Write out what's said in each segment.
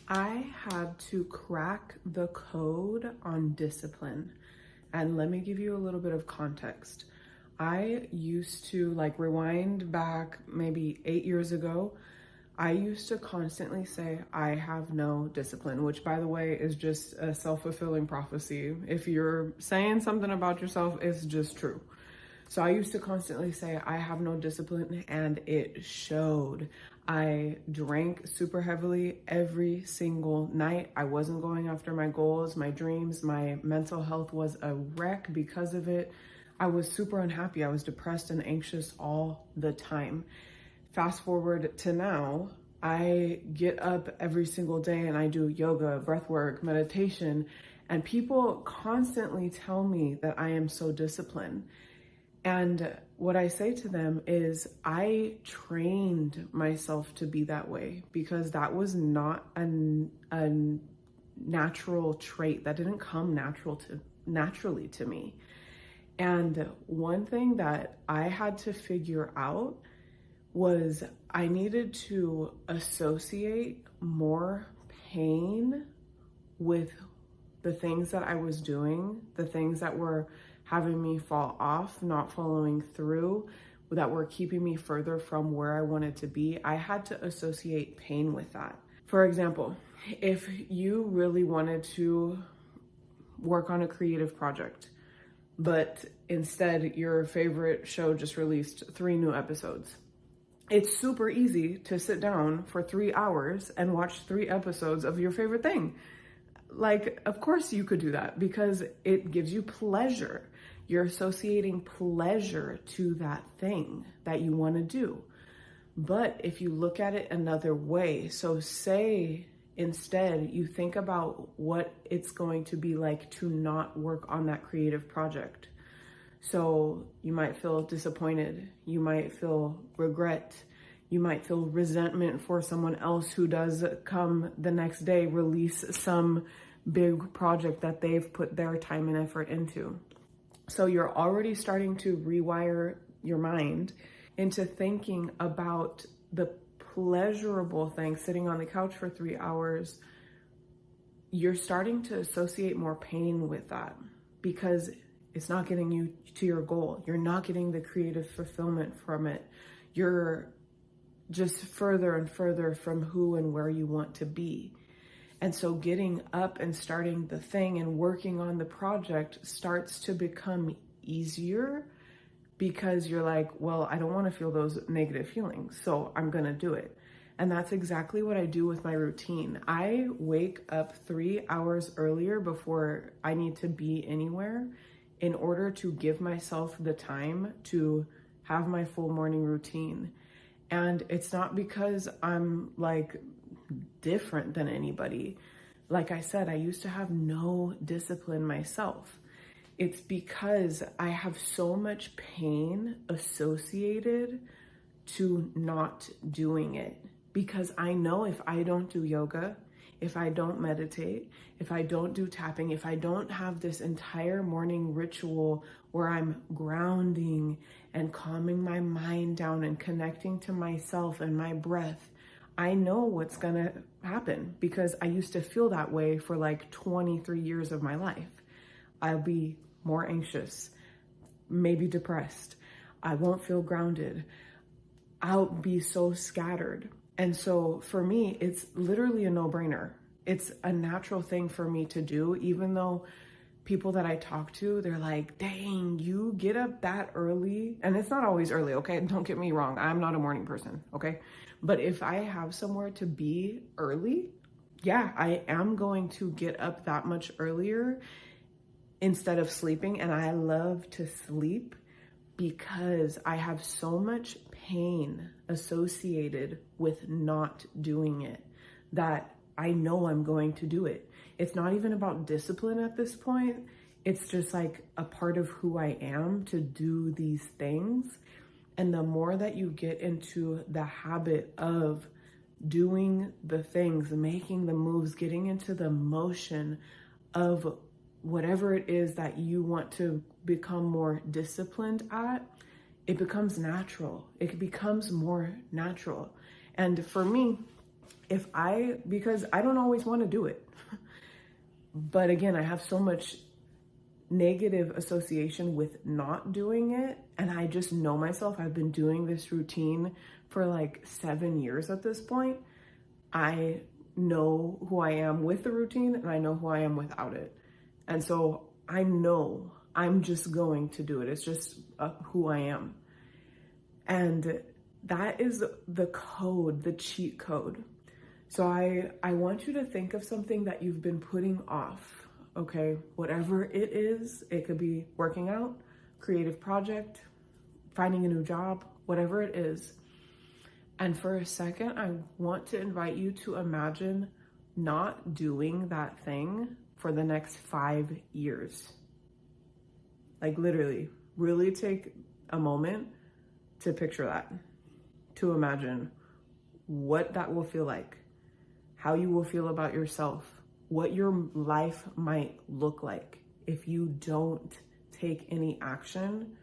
I had to crack the code on discipline. And let me give you a little bit of context. I used to, like, rewind back maybe 8 years ago. I used to constantly say, I have no discipline, which, by the way, is just a self-fulfilling prophecy. If you're saying something about yourself, it's just true. So I used to constantly say, I have no discipline, and it showed. I drank super heavily every single night. I wasn't going after my goals, my dreams. My mental health was a wreck because of it. I was super unhappy. I was depressed and anxious all the time. Fast forward to now, I get up every single day and I do yoga, breath work, meditation, and people constantly tell me that I am so disciplined. And what I say to them is, I trained myself to be that way because that was not a natural trait. That didn't come naturally to me. And one thing that I had to figure out was I needed to associate more pain with the things that I was doing, the things that were having me fall off, not following through, that were keeping me further from where I wanted to be. I had to associate pain with that. For example, if you really wanted to work on a creative project, but instead your favorite show just released 3 new episodes, it's super easy to sit down for 3 hours and watch 3 episodes of your favorite thing. Like, of course you could do that because it gives you pleasure. You're associating pleasure to that thing that you want to do. But if you look at it another way, so say instead you think about what it's going to be like to not work on that creative project. So you might feel disappointed, you might feel regret, you might feel resentment for someone else who does come the next day release some big project that they've put their time and effort into. So you're already starting to rewire your mind into thinking about the pleasurable thing, sitting on the couch for 3 hours. You're starting to associate more pain with that because it's not getting you to your goal. You're not getting the creative fulfillment from it. You're just further and further from who and where you want to be. And so getting up and starting the thing and working on the project starts to become easier because you're like, well, I don't want to feel those negative feelings, so I'm going to do it. And that's exactly what I do with my routine. I wake up 3 hours earlier before I need to be anywhere in order to give myself the time to have my full morning routine. And it's not because I'm like different than anybody. Like I said, I used to have no discipline myself. It's because I have so much pain associated to not doing it. Because I know if I don't do yoga, if I don't meditate, if I don't do tapping, if I don't have this entire morning ritual where I'm grounding and calming my mind down and connecting to myself and my breath, I know what's gonna happen because I used to feel that way for like 23 years of my life. I'll be more anxious, maybe depressed. I won't feel grounded. I'll be so scattered. And so for me, it's literally a no-brainer. It's a natural thing for me to do, even though people that I talk to, they're like, dang, you get up that early. And it's not always early, okay? Don't get me wrong. I'm not a morning person, okay? But if I have somewhere to be early, yeah, I am going to get up that much earlier instead of sleeping. And I love to sleep because I have so much pain associated with not doing it that I know I'm going to do it. It's not even about discipline at this point. It's just like a part of who I am to do these things. And the more that you get into the habit of doing the things, making the moves, getting into the motion of whatever it is that you want to become more disciplined at, it becomes natural. It becomes more natural. And for me, because I don't always want to do it. But again, I have so much negative association with not doing it. And I just know myself. I've been doing this routine for like 7 years at this point. I know who I am with the routine and I know who I am without it. And so I know I'm just going to do it. It's just who I am. And that is the code, the cheat code. So I want you to think of something that you've been putting off, okay? Whatever it is, it could be working out, creative project, finding a new job, whatever it is. And for a second, I want to invite you to imagine not doing that thing for the next 5 years. Like literally, really take a moment to picture that, to imagine what that will feel like, how you will feel about yourself, what your life might look like if you don't take any action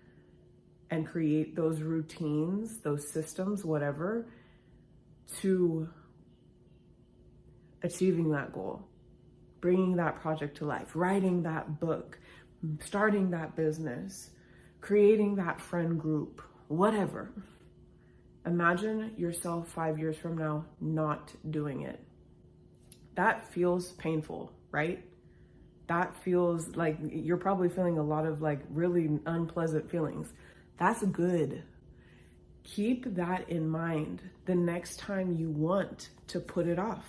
and create those routines, those systems, whatever, to achieving that goal, bringing that project to life, writing that book, starting that business, creating that friend group, whatever. Imagine yourself 5 years from now not doing it. That feels painful, right? That feels like you're probably feeling a lot of like really unpleasant feelings. That's good. Keep that in mind the next time you want to put it off.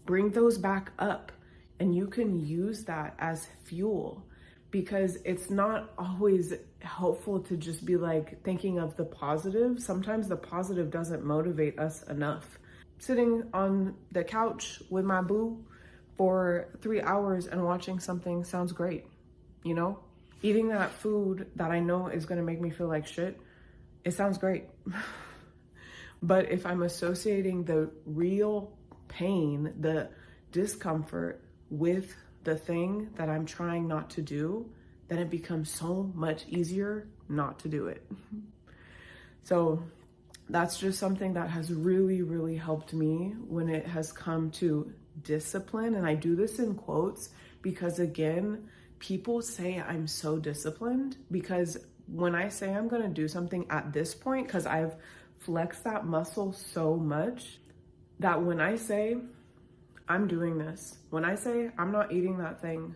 Bring those back up and you can use that as fuel, because it's not always helpful to just be like thinking of the positive. Sometimes the positive doesn't motivate us enough. Sitting on the couch with my boo for 3 hours and watching something sounds great, you know? Eating that food that I know is gonna make me feel like shit, it sounds great. But if I'm associating the real pain, the discomfort with the thing that I'm trying not to do, then it becomes so much easier not to do it. So that's just something that has really, really helped me when it has come to discipline. And I do this in quotes because, again, people say I'm so disciplined because when I say I'm going to do something at this point, because I've flexed that muscle so much that when I say I'm doing this, when I say I'm not eating that thing,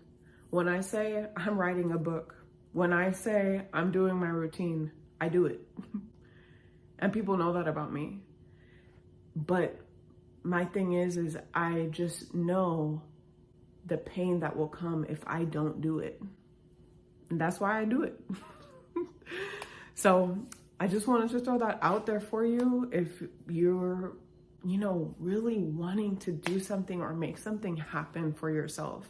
when I say I'm writing a book, when I say I'm doing my routine, I do it. And people know that about me. But my thing is I just know the pain that will come if I don't do it. And that's why I do it. So I just wanted to throw that out there for you. If you're, really wanting to do something or make something happen for yourself,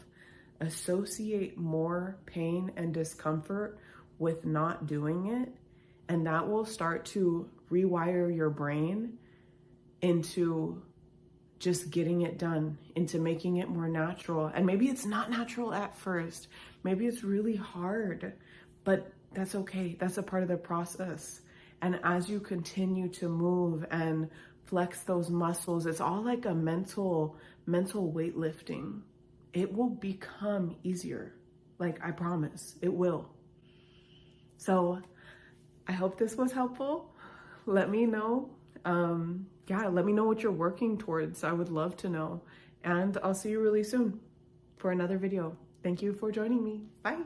associate more pain and discomfort with not doing it. And that will start to rewire your brain into just getting it done, into making it more natural. And maybe it's not natural at first. Maybe it's really hard, but that's okay. That's a part of the process. And as you continue to move and flex those muscles, it's all like a mental weightlifting. It will become easier. Like, I promise it will. So I hope this was helpful. Let me know. Let me know what you're working towards. I would love to know. And I'll see you really soon for another video. Thank you for joining me. Bye.